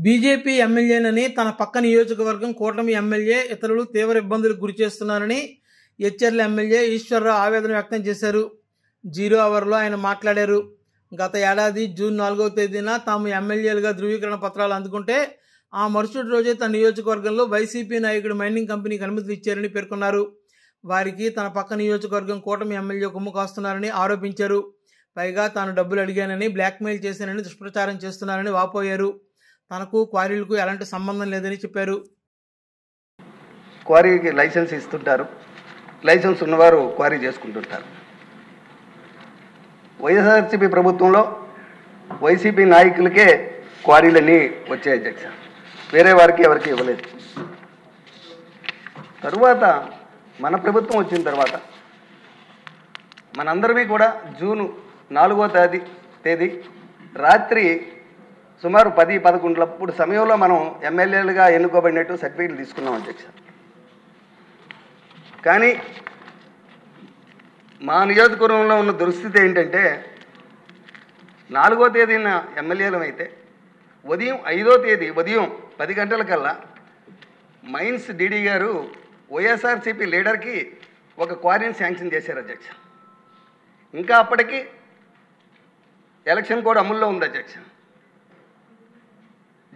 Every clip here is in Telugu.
బీజేపీ ఎమ్మెల్యేనని తన పక్క నియోజకవర్గం కూటమి ఎమ్మెల్యే ఇతరులు తీవ్ర ఇబ్బందులకు గురిచేస్తున్నారని ఎచ్చెర్ల ఎమ్మెల్యే ఈశ్వర్రావు ఆవేదన వ్యక్తం చేశారు. 0 అవర్లో ఆయన మాట్లాడారు. గత ఏడాది జూన్ 4వ తేదీన తాము ఎమ్మెల్యేలుగా ధృవీకరణ పత్రాలు అందుకుంటే ఆ మరుసటి రోజే తన నియోజకవర్గంలో వైసీపీ నాయకుడు మైనింగ్ కంపెనీకి అనుమతులు ఇచ్చారని పేర్కొన్నారు. వారికి తన పక్క నియోజకవర్గం కూటమి ఎమ్మెల్యే కొమ్ము కాస్తున్నారని ఆరోపించారు. పైగా తాను డబ్బులు అడిగానని బ్లాక్మెయిల్ చేశానని దుష్ప్రచారం చేస్తున్నారని వాపోయారు. తనకు క్వారీలకు ఎలాంటి సంబంధం లేదని చెప్పారు. క్వారీకి లైసెన్స్ ఇస్తుంటారు, లైసెన్స్ ఉన్నవారు క్వారీ చేసుకుంటుంటారు. వైఎస్ఆర్సీపీ ప్రభుత్వంలో వైసీపీ నాయకులకే క్వారీలన్నీ వచ్చాయి అధ్యక్ష, వేరే వారికి ఎవరికి ఇవ్వలేదు. తరువాత మన ప్రభుత్వం వచ్చిన తర్వాత మనందరివి కూడా జూన్ 4వ తేదీ రాత్రి సుమారు 10-11 సమయంలో మనం ఎమ్మెల్యేలుగా ఎన్నుకోబడినట్టు సర్టిఫికేట్లు తీసుకున్నాం అధ్యక్ష. కానీ మా నియోజకవర్గంలో ఉన్న దుస్థితి ఏంటంటే 4వ తేదీన ఎమ్మెల్యేలం అయితే ఉదయం 5వ తేదీ ఉదయం 10 గంటలకల్లా మైన్స్ డీడీ గారు వైఎస్ఆర్సీపీ లీడర్కి ఒక క్వారీని శాంక్షన్ చేశారు అధ్యక్ష. ఇంకా అప్పటికి ఎలక్షన్ కోడ్ అమల్లో ఉంది అధ్యక్ష.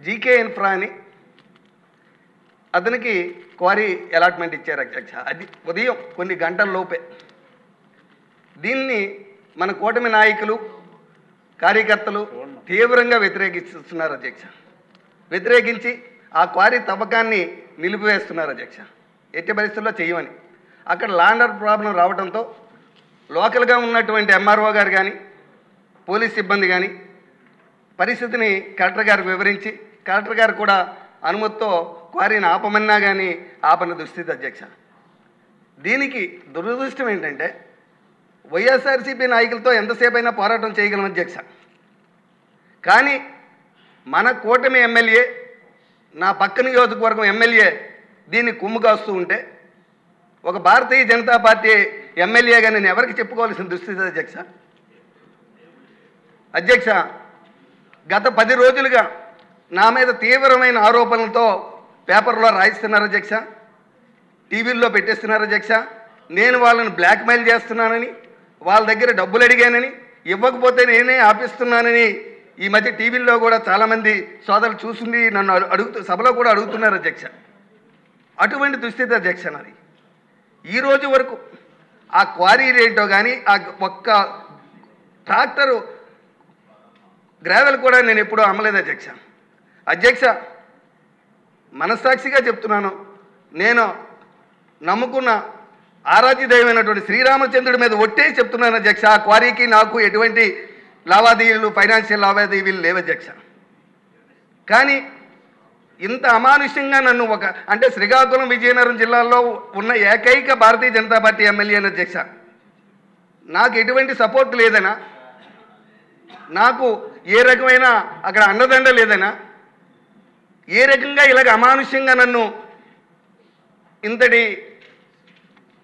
జీకే ఇన్ఫ్రా అని అతనికి క్వారీ అలాట్మెంట్ ఇచ్చారు అధ్యక్ష. అది ఉదయం కొన్ని గంటల లోపే. దీన్ని మన కూటమి నాయకులు కార్యకర్తలు తీవ్రంగా వ్యతిరేకిస్తున్నారు అధ్యక్ష. వ్యతిరేకించి ఆ క్వారీ తవ్వకాన్ని నిలిపివేస్తున్నారు అధ్యక్ష. ఎట్టి పరిస్థితుల్లో చేయమని. అక్కడ ల్యాండర్ ప్రాబ్లం రావడంతో లోకల్గా ఉన్నటువంటి ఎంఆర్ఓ గారు కానీ పోలీస్ సిబ్బంది కానీ పరిస్థితిని కలెక్టర్ గారికి వివరించి కలెక్టర్ గారు కూడా అనుమతితో క్వారీని ఆపమన్నా కానీ ఆపని దుస్థితి అధ్యక్ష. దీనికి దురదృష్టం ఏంటంటే వైఎస్ఆర్సీపీ నాయకులతో ఎంతసేపు అయినా పోరాటం చేయగలం అధ్యక్ష. కానీ మన కూటమి ఎమ్మెల్యే, నా పక్క నియోజకవర్గం ఎమ్మెల్యే దీన్ని కుమ్ము కాస్తూ ఉంటే ఒక భారతీయ జనతా పార్టీ ఎమ్మెల్యేగా నేను ఎవరికి చెప్పుకోవాల్సిన దుస్థితి అధ్యక్ష. అధ్యక్ష, గత 10 రోజులుగా నా మీద తీవ్రమైన ఆరోపణలతో పేపర్లో రాయిస్తున్నారు అధ్యక్ష, టీవీల్లో పెట్టేస్తున్నారు అధ్యక్ష. నేను వాళ్ళని బ్లాక్మెయిల్ చేస్తున్నానని, వాళ్ళ దగ్గర డబ్బులు అడిగానని, ఇవ్వకపోతే నేనే ఆపిస్తున్నానని ఈ మధ్య టీవీల్లో కూడా చాలామంది సోదరులు చూసింది నన్ను సభలో కూడా అడుగుతున్నారు అధ్యక్ష. అటువంటి దుస్థితి అధ్యక్ష నాది. ఈ రోజు వరకు ఆ క్వారీ రేటో కానీ ఆ ఒక్క ట్రాక్టరు గ్రావెల్ కూడా నేను ఎప్పుడూ అమ్మలేదు అధ్యక్ష. అధ్యక్ష, మనస్సాక్షిగా చెప్తున్నాను, నేను నమ్ముకున్న ఆరాధ్య దైవమైనటువంటి శ్రీరామచంద్రుడి మీద ఒట్టే చెప్తున్నాను అధ్యక్ష. ఆ క్వారీకి నాకు ఎటువంటి లావాదేవీలు, ఫైనాన్షియల్ లావాదేవీలు లేవు అధ్యక్ష. కానీ ఇంత అమానుష్యంగా నన్ను అంటే శ్రీకాకుళం విజయనగరం జిల్లాల్లో ఉన్న ఏకైక భారతీయ జనతా పార్టీ ఎమ్మెల్యే అధ్యక్ష, నాకు ఎటువంటి సపోర్ట్ లేదనా, నాకు ఏ రకమైన అక్కడ అండదండ లేదనా, ఏ రకంగా ఇలాగ అమానుష్యంగా నన్ను ఇంతటి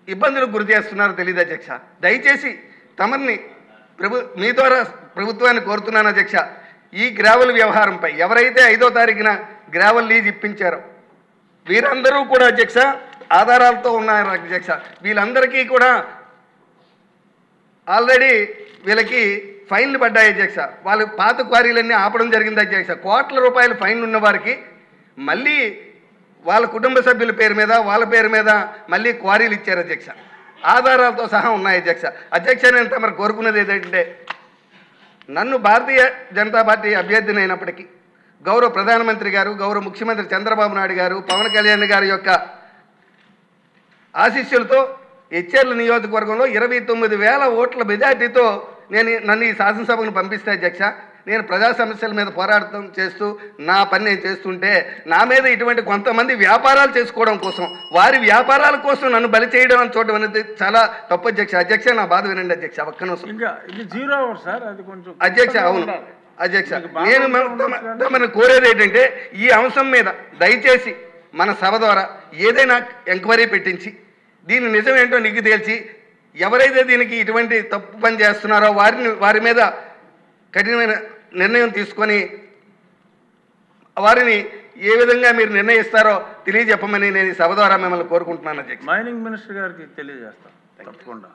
ఇబ్బందులకు గురి చేస్తున్నారో తెలియదు అధ్యక్ష. దయచేసి తమని మీ ద్వారా ప్రభుత్వాన్ని కోరుతున్నాను అధ్యక్ష. ఈ గ్రావెల్ వ్యవహారంపై ఎవరైతే 5వ తారీఖున గ్రావెల్ లీజ్ ఇప్పించారో వీరందరూ కూడా అధ్యక్ష ఆధారాలతో ఉన్నారు అధ్యక్ష. వీళ్ళందరికీ కూడా ఆల్రెడీ వీళ్ళకి ఫైన్లు పడ్డాయి అధ్యక్ష. వాళ్ళు పాత క్వారీలన్నీ ఆపడం జరిగింది అధ్యక్ష. కోట్ల రూపాయలు ఫైన్ ఉన్న వారికి మళ్ళీ వాళ్ళ కుటుంబ సభ్యుల పేరు మీద వాళ్ళ పేరు మీద మళ్ళీ క్వారీలు ఇచ్చారు అధ్యక్ష. ఆధారాలతో సహా ఉన్నాయి అధ్యక్ష. అధ్యక్ష, నేను తమరు కోరుకున్నది ఏంటంటే నన్ను భారతీయ జనతా పార్టీ అభ్యర్థిని అయినప్పటికీ గౌరవ ప్రధానమంత్రి గారు, గౌరవ ముఖ్యమంత్రి చంద్రబాబు నాయుడు గారు, పవన్ కళ్యాణ్ గారి యొక్క ఆశీస్సులతో ఎచ్చెర్ల నియోజకవర్గంలో 29,000 ఓట్ల మెజార్టీతో నన్ను ఈ శాసనసభను పంపిస్తే అధ్యక్ష, నేను ప్రజా సమస్యల మీద పోరాటం చేస్తూ నా పని నేను చేస్తుంటే నా మీద ఇటువంటి కొంతమంది వ్యాపారాలు చేసుకోవడం కోసం, వారి వ్యాపారాల కోసం నన్ను బలి చేయడం అని చూడడం అనేది చాలా తప్పు అధ్యక్ష. అధ్యక్ష, నా బాధ వినండి అధ్యక్ష ఒక్క నిమిషం. అధ్యక్ష, అవును అధ్యక్ష, నేను తమను కోరేది ఏంటంటే ఈ అంశం మీద దయచేసి మన సభ ద్వారా ఏదైనా ఎంక్వైరీ పెట్టించి దీని నిజం ఏంటో నీకు తేల్చి ఎవరైతే దీనికి ఇటువంటి తప్పు పని చేస్తున్నారో వారి మీద కఠినమైన నిర్ణయం తీసుకొని వారిని ఏ విధంగా మీరు నిర్ణయిస్తారో తెలియజెప్పమని నేను ఈ సభ ద్వారా మిమ్మల్ని కోరుకుంటున్నాను అధ్యక్ష. మైనింగ్ మినిస్టర్ గారికి తెలియజేస్తాం తప్పకుండా.